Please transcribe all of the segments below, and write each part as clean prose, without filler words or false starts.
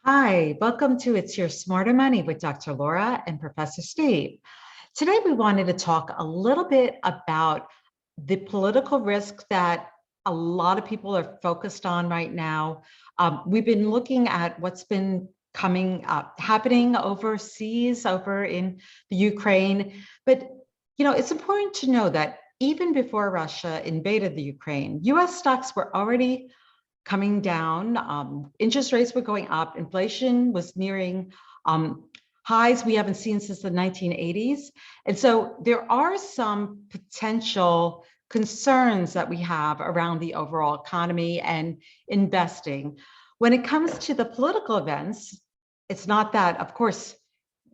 Hi, welcome to It's Your Smarter Money with Dr. Laura and Professor Steve. Today, we wanted to talk a little bit about the political risk that a lot of people are focused on right now. We've been looking at what's been happening overseas, over in the Ukraine. But, it's important to know that even before Russia invaded the Ukraine, US stocks were already coming down. Interest rates were going up. Inflation was nearing highs we haven't seen since the 1980s. And so there are some potential concerns that we have around the overall economy and investing. When it comes to the political events, it's not that, of course,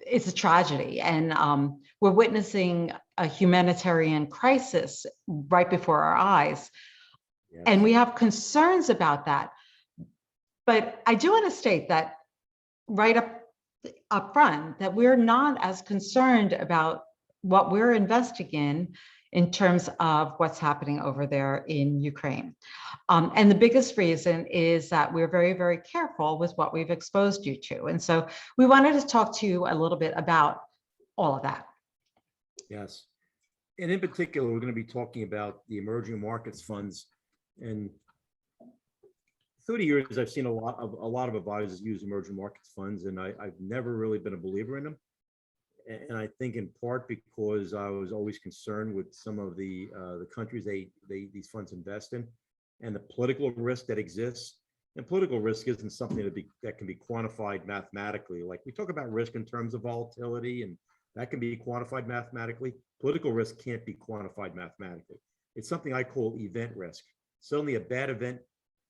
it's a tragedy. And we're witnessing a humanitarian crisis right before our eyes. And Yes. we have concerns about that. But I do want to state that right up front, that we're not as concerned about what we're investing in terms of what's happening over there in Ukraine. And the biggest reason is that we're very, very careful with what we've exposed you to. And so we wanted to talk to you a little bit about all of that. Yes. And in particular, we're going to be talking about the emerging markets funds. And through the years, I've seen a lot of advisors use emerging markets funds, and I've never really been a believer in them. And I think in part because I was always concerned with some of the countries these funds invest in, and the political risk that exists. And political risk isn't something that can be quantified mathematically. Like we talk about risk in terms of volatility, and that can be quantified mathematically. Political risk can't be quantified mathematically. It's something I call event risk. Suddenly a bad event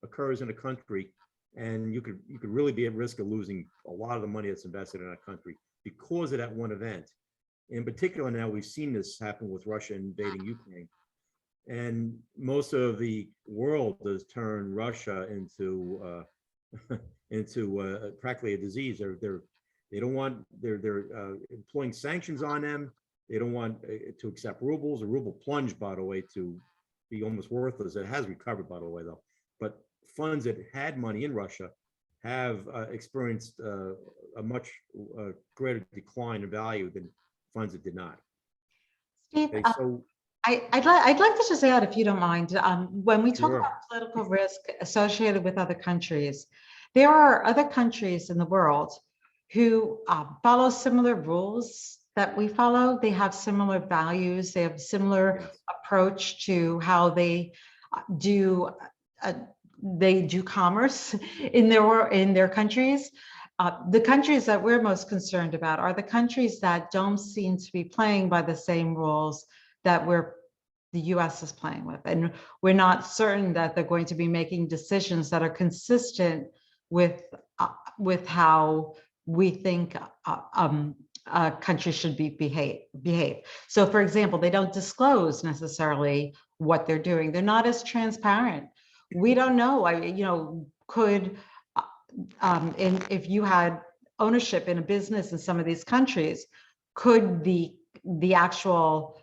occurs in a country, and you could really be at risk of losing a lot of the money that's invested in that country because of that one event. In particular, now we've seen this happen with Russia invading Ukraine, and most of the world has turned Russia into practically a disease. They don't want they're employing sanctions on them. They don't want to accept rubles. The ruble plunged, by the way, to be almost worthless. It has recovered, by the way, though. But funds that had money in Russia have experienced a much greater decline in value than funds that did not. Steve, Okay, so I'd like to just add, if you don't mind, when we talk sure. about political risk associated with other countries, there are other countries in the world who follow similar rules that we follow. They have similar values. They have similar Yes. approach to how do they do commerce in their countries. The countries that we're most concerned about are the countries that don't seem to be playing by the same rules that the US is playing with. And we're not certain that they're going to be making decisions that are consistent with how we think a country should behave. So for example, they don't disclose necessarily what they're doing. They're not as transparent. We don't know. Could if you had ownership in a business in some of these countries, could the actual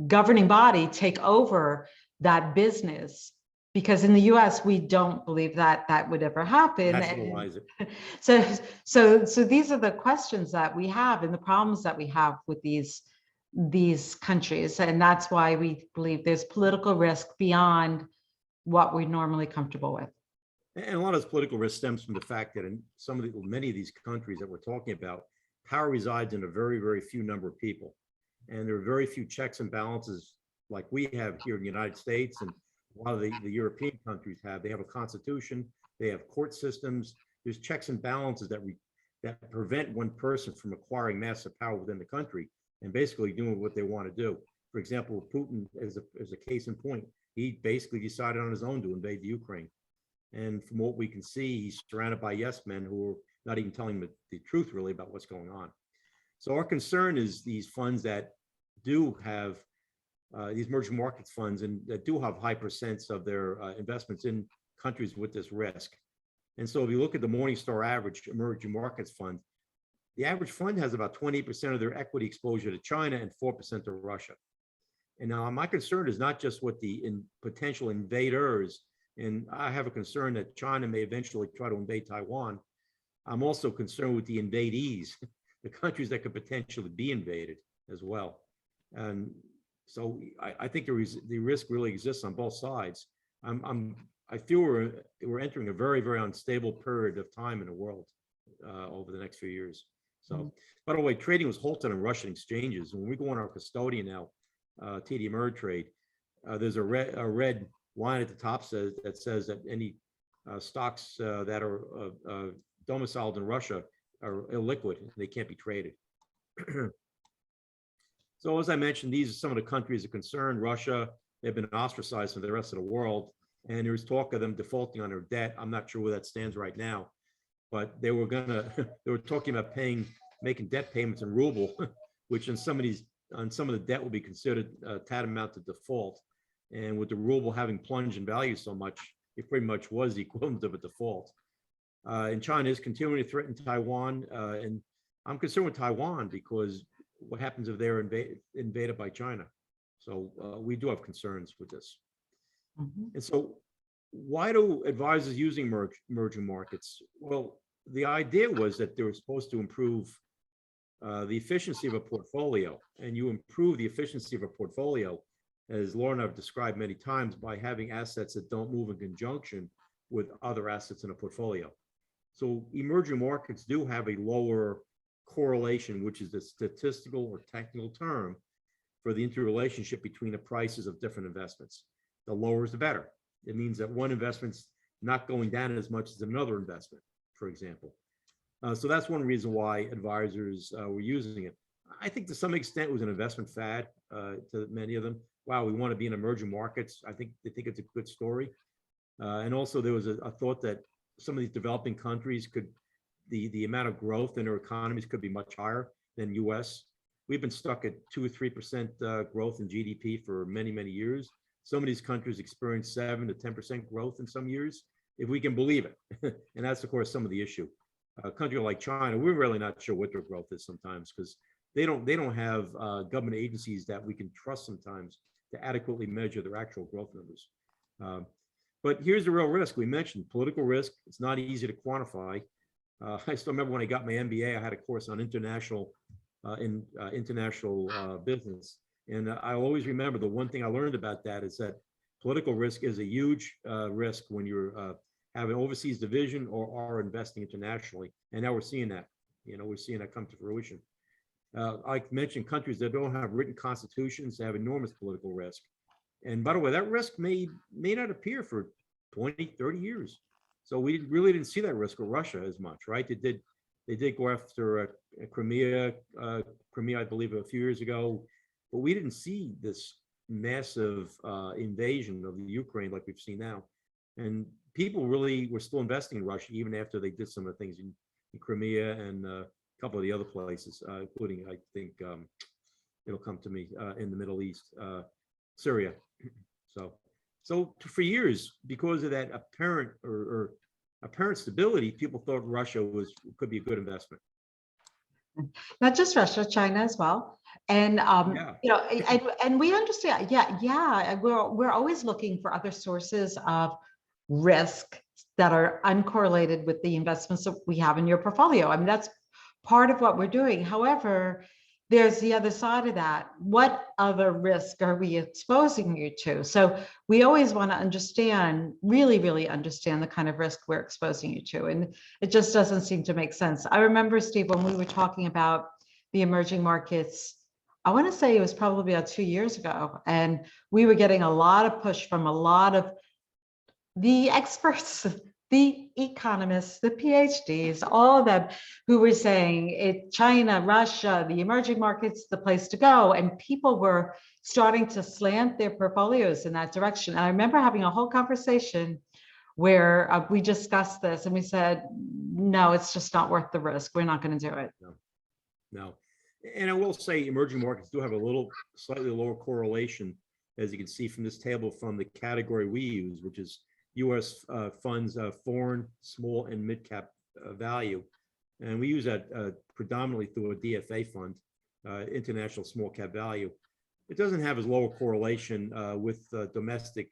governing body take over that business? Because in the US, we don't believe that would ever happen. Nationalize it. So these are the questions that we have and the problems that we have with these countries. And that's why we believe there's political risk beyond what we're normally comfortable with. And a lot of this political risk stems from the fact that in many of these countries that we're talking about, power resides in a very, very few number of people. And there are very few checks and balances like we have here in the United States, and a lot of the European countries have. They have a constitution, they have court systems. There's checks and balances that prevent one person from acquiring massive power within the country and basically doing what they want to do. For example, Putin is a case in point. He basically decided on his own to invade the Ukraine. And from what we can see, he's surrounded by yes men who are not even telling the truth really about what's going on. So our concern is these funds that do have these emerging markets funds and that do have high percents of their investments in countries with this risk. And so if you look at the Morningstar average emerging markets fund, the average fund has about 20% of their equity exposure to China and 4% to Russia. And now my concern is not just with the potential invaders And I have a concern that China may eventually try to invade Taiwan. I'm also concerned with the invadees, the countries that could potentially be invaded as well. And so I think the risk really exists on both sides. I feel we're entering a very, very unstable period of time in the world over the next few years. So, by the way, trading was halted on Russian exchanges. When we go on our custodian now, TD Ameritrade, there's a red line at the top that says that any stocks that are domiciled in Russia are illiquid; they can't be traded. So, as I mentioned, these are some of the countries of concern. Russia, they've been ostracized from the rest of the world, and there's talk of them defaulting on their debt. I'm not sure where that stands right now, but they were talking about making debt payments in ruble, which on some of the debt will be considered tantamount to default. And with the ruble having plunged in value so much, it pretty much was the equivalent of a default. And China is continuing to threaten Taiwan, and I'm concerned with Taiwan because what happens if they're invaded by China? So we do have concerns with this. And so why do advisors using emerging markets? Well, the idea was that they were supposed to improve the efficiency of a portfolio, and you improve the efficiency of a portfolio, as Lauren and I've described many times, by having assets that don't move in conjunction with other assets in a portfolio. So emerging markets do have a lower correlation, which is a statistical or technical term for the interrelationship between the prices of different investments. The lower is the better. It means that one investment's not going down as much as another investment, for example. So that's one reason why advisors were using it. I think to some extent it was an investment fad to many of them. Wow, we want to be in emerging markets. I think they think it's a good story. And also there was a thought that some of these developing countries the amount of growth in their economies could be much higher than US. We've been stuck at 2 or 3% growth in GDP for many, many years. Some of these countries experience 7 to 10% growth in some years, if we can believe it. And that's, of course, some of the issue. A country like China, we're really not sure what their growth is sometimes because they don't have government agencies that we can trust sometimes to adequately measure their actual growth numbers. But here's the real risk. We mentioned political risk. It's not easy to quantify. I still remember when I got my MBA, I had a course on international business. And I always remember the one thing I learned about that is that political risk is a huge risk when you're have an overseas division or are investing internationally. And now we're seeing that, we're seeing that come to fruition. I mentioned countries that don't have written constitutions have enormous political risk. And by the way, that risk may not appear for 20, 30 years. So we really didn't see that risk with Russia as much, right? They did go after Crimea, I believe, a few years ago, but we didn't see this massive invasion of the Ukraine like we've seen now. And people really were still investing in Russia even after they did some of the things in Crimea and a couple of the other places, including, I think, it'll come to me, in the Middle East, Syria. So for years, because of that apparent or apparent stability, people thought Russia could be a good investment. Not just Russia, China as well. And and we understand, we're always looking for other sources of risk that are uncorrelated with the investments that we have in your portfolio. I mean, that's part of what we're doing. However, there's the other side of that. What other risk are we exposing you to? So we always want to understand, really understand the kind of risk we're exposing you to. And it just doesn't seem to make sense. I remember, Steve, when we were talking about the emerging markets, I want to say it was probably about 2 years ago. And we were getting a lot of push from a lot of the experts, the economists, the PhDs, all of them who were saying China, Russia, the emerging markets, the place to go. And people were starting to slant their portfolios in that direction. And I remember having a whole conversation where we discussed this and we said, no, it's just not worth the risk. We're not going to do it. No. And I will say emerging markets do have a slightly lower correlation, as you can see from this table, from the category we use, which is U.S. funds, foreign, small, and mid-cap value. And we use that predominantly through a DFA fund, international small cap value. It doesn't have as low a correlation with domestic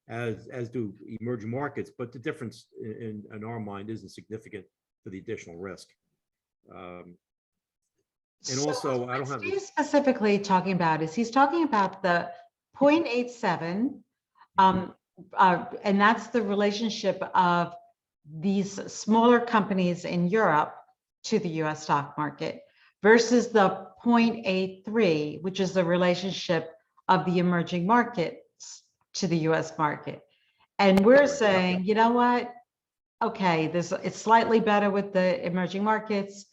as do emerging markets, but the difference in our mind isn't significant for the additional risk. And So also, I what don't have Steve's this. specifically talking about is he's talking about the 0.87, and that's the relationship of these smaller companies in Europe to the US stock market versus the 0.83, which is the relationship of the emerging markets to the US market. And we're Correct. Yep. saying, you know what? Okay, it's slightly better with the emerging markets,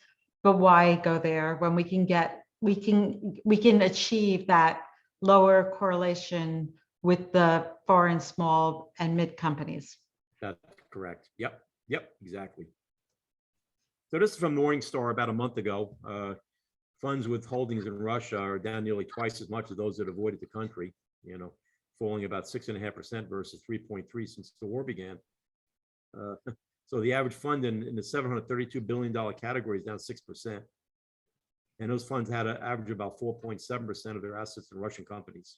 but why go there when we can achieve that lower correlation with the foreign small and mid companies. That's correct. Yep. Yep. Exactly. So this is from Morningstar about a month ago. Funds with holdings in Russia are down nearly twice as much as those that avoided the country, falling about 6.5% versus 3.3 since the war began. So the average fund in the $732 billion category is down 6%. And those funds had an average about 4.7% of their assets in Russian companies.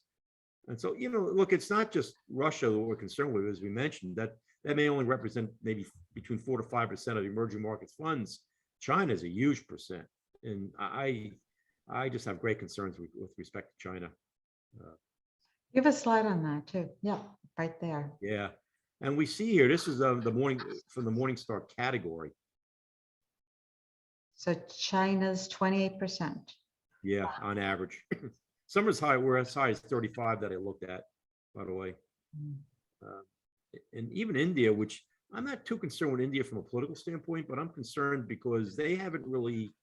And so, look, it's not just Russia that we're concerned with, as we mentioned, that may only represent maybe between 4 to 5% of the emerging markets funds. China is a huge percent. And I just have great concerns with respect to China. You have a slide on that too. Yeah, right there. Yeah. And we see here, this is from the Morningstar category. So China's 28%. Yeah, on average. Some were as high as 35 that I looked at, by the way. And even India, which I'm not too concerned with India from a political standpoint, but I'm concerned because they haven't really,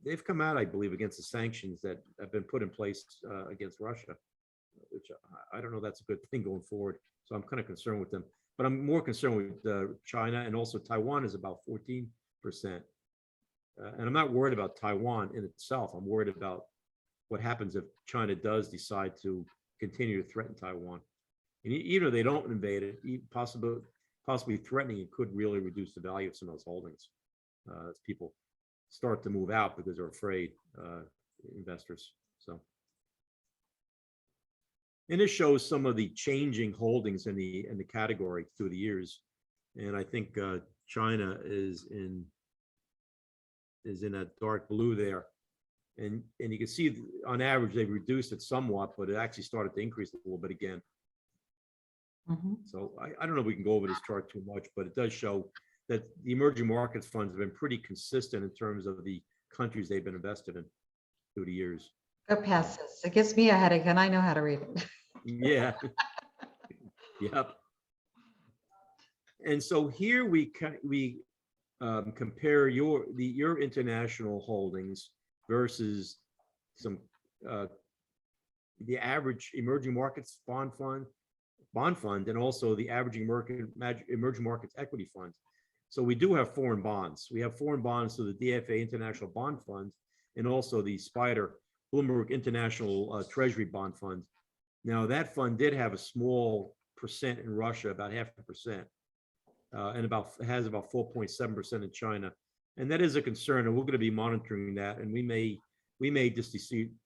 they've come out, I believe, against the sanctions that have been put in place against Russia, which I don't know that's a good thing going forward. So I'm kind of concerned with them. But I'm more concerned with China, and also Taiwan is about 14%. And I'm not worried about Taiwan in itself. I'm worried about what happens if China does decide to continue to threaten Taiwan. And even if they don't invade it, possibly threatening it could really reduce the value of some of those holdings as people start to move out because they're afraid, investors. So, and this shows some of the changing holdings in the category through the years. And I think China is in that dark blue there. And you can see on average, they've reduced it somewhat, but it actually started to increase a little bit again. So I don't know if we can go over this chart too much, but it does show that the emerging markets funds have been pretty consistent in terms of the countries they've been invested in through the years. Go past this. It gives me a headache and I know how to read it. Yeah. Yep. And so here we compare your international holdings versus some the average emerging markets bond fund, and also the average emerging markets equity fund. So we do have foreign bonds. We have foreign bonds to the DFA International Bond Fund, and also the SPDR Bloomberg International Treasury Bond Fund. Now that fund did have a small percent in Russia, about 0.5%, and has about 4.7% in China. And that is a concern, and we're going to be monitoring that. And we may just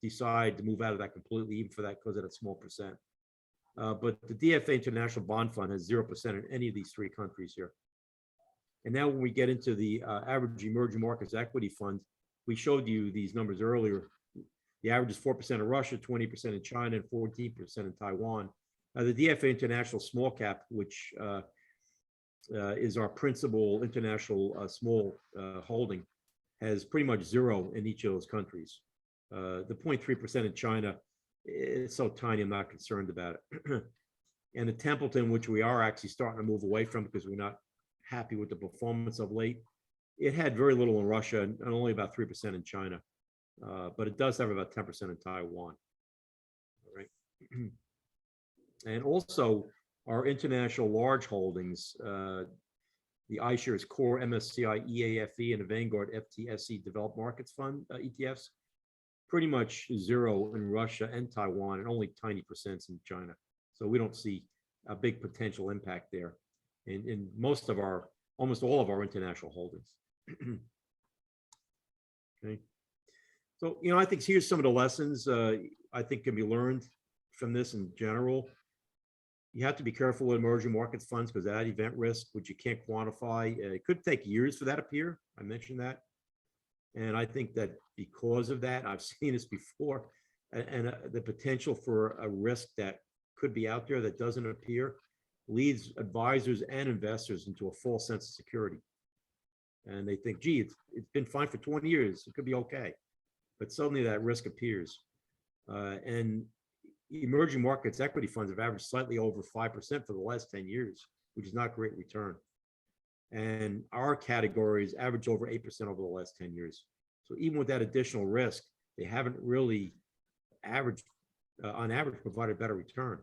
decide to move out of that completely, even for that, because of that small percent. But the DFA International Bond Fund has 0% in any of these three countries here. And now when we get into the average emerging markets equity fund, we showed you these numbers earlier. The average is 4% in Russia, 20% in China, and 14% in Taiwan. The DFA International Small Cap, which is our principal international small holding, has pretty much 0 in each of those countries. The 0.3% in China, it's so tiny, I'm not concerned about it. And the Templeton, which we are actually starting to move away from because we're not happy with the performance of late, it had very little in Russia and only about 3% in China. But it does have about 10% in Taiwan. All right. And also our international large holdings, the iShares Core, MSCI, EAFE, and the Vanguard FTSE Developed Markets Fund ETFs, pretty much 0 in Russia and Taiwan, and only tiny percents in China. So we don't see a big potential impact there in almost all of our international holdings. Okay. So, I think here's some of the lessons I think can be learned from this in general. You have to be careful with emerging markets funds because that event risk, which you can't quantify, it could take years for that to appear. I mentioned that. And I think that because of that, I've seen this before, and the potential for a risk that could be out there that doesn't appear leads advisors and investors into a false sense of security. And they think, gee, it's been fine for 20 years. It could be okay. But suddenly that risk appears. And emerging markets equity funds have averaged slightly over 5% for the last 10 years, which is not great return. And our categories average over 8% over the last 10 years. So even with that additional risk, they haven't really averaged, on average, provided better return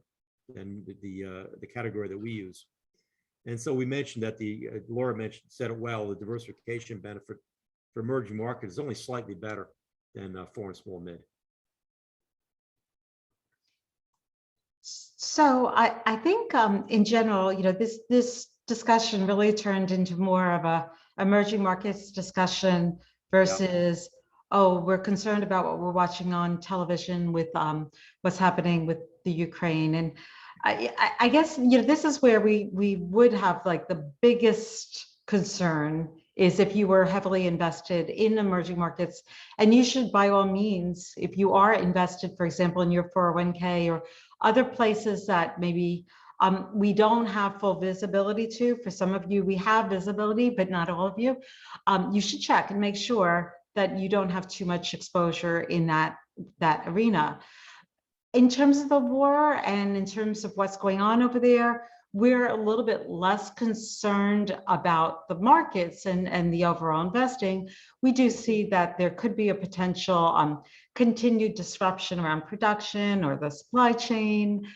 than the category that we use. And so we mentioned that Laura said it well, the diversification benefit for emerging markets is only slightly better than foreign small mid. So I think in general, this discussion really turned into more of a emerging markets discussion versus, oh, we're concerned about what we're watching on television with what's happening with the Ukraine. And I guess, this is where we would have like the biggest concern is if you were heavily invested in emerging markets, and you should by all means, if you are invested, for example, in your 401k or other places that maybe we don't have full visibility to. For some of you, we have visibility, but not all of you. You should check and make sure that you don't have too much exposure in that arena. In terms of the war and in terms of what's going on over there, we're a little bit less concerned about the markets and the overall investing. We do see that there could be a potential continued disruption around production or the supply chain.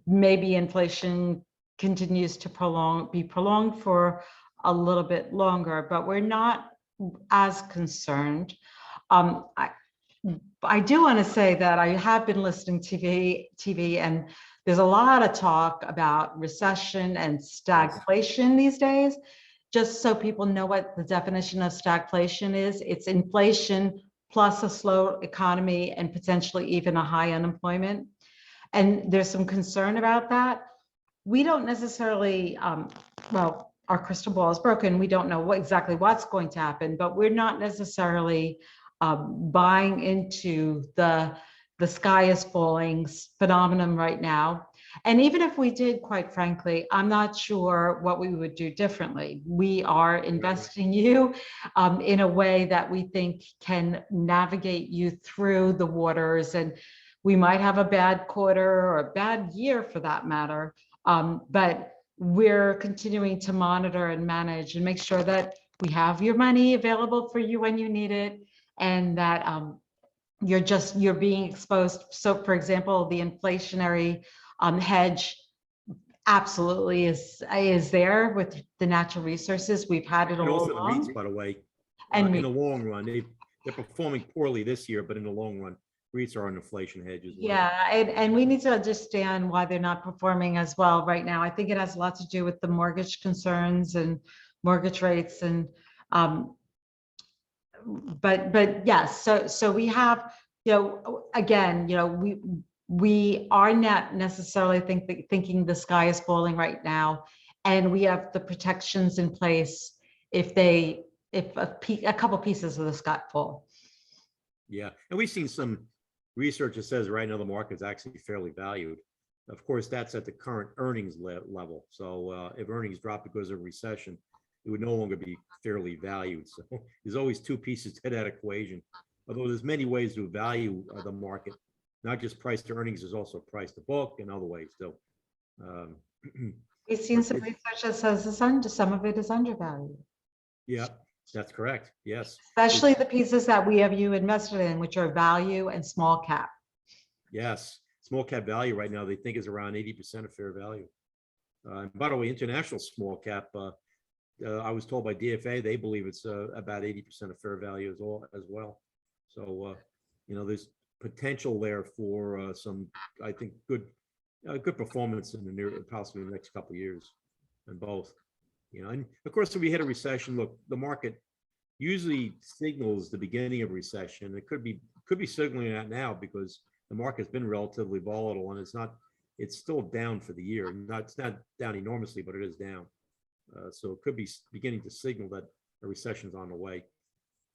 Maybe inflation continues to be prolonged for a little bit longer, but we're not as concerned. I do want to say that I have been listening to TV, and there's a lot of talk about recession and stagflation these days. Just so people know what the definition of stagflation is, it's inflation plus a slow economy and potentially even a high unemployment. And there's some concern about that. We don't necessarily, well, our crystal ball is broken. We don't know exactly what's going to happen, but we're not necessarily buying into the sky is falling phenomenon right now. And even if we did, quite frankly, I'm not sure what we would do differently. We are investing you in a way that we think can navigate you through the waters. And we might have a bad quarter or a bad year for that matter, but we're continuing to monitor and manage and make sure that we have your money available for you when you need it, and that you're being exposed. So for example, the inflationary hedge absolutely is there with the natural resources. We've had it all along. Also the REITs, by the way, and in the long run, they're performing poorly this year, but in the long run, REITs are an inflation hedge as well. Yeah, and we need to understand why they're not performing as well right now. I think it has a lot to do with the mortgage concerns and mortgage rates, and but yes, so we have, again, we are not necessarily thinking the sky is falling right now, and we have the protections in place if a couple pieces of the sky fall. Yeah, and we've seen some research that says right now the market is actually fairly valued. Of course, that's at the current earnings level. So if earnings drop because of recession, it would no longer be fairly valued. So there's always two pieces to that equation. Although there's many ways to value the market, not just price to earnings, there's also price to book and other ways too. We've seen some research that says some of it is undervalued. Yeah, that's correct. Yes. Especially the pieces that we have you invested in, which are value and small cap. Yes. Small cap value right now, they think is around 80% of fair value. By the way, international small cap, I was told by DFA, they believe it's about 80% of fair value as well. So, there's potential there for some, I think, good performance in possibly the next couple of years in both. And of course, if we hit a recession, look, the market usually signals the beginning of recession. It could be signaling that now because the market's been relatively volatile and it's not it's still down for the year. It's not down enormously, but it is down. So it could be beginning to signal that a recession's on the way.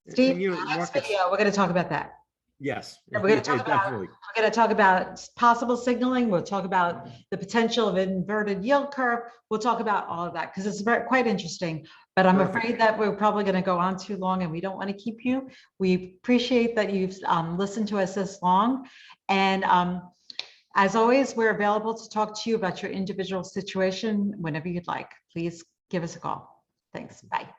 Steve, And, you know, in the next markets, video, we're going to talk about that. yes, And we're going to talk about definitely. we're going to talk about possible signaling. We'll talk about the potential of an inverted yield curve. We'll talk about all of that because it's quite interesting. But I'm Perfect. afraid that we're probably going to go on too long, and we don't want to keep you. We appreciate that you've listened to us this long. And as always, we're available to talk to you about your individual situation whenever you'd like. Please give us a call. Thanks. Bye.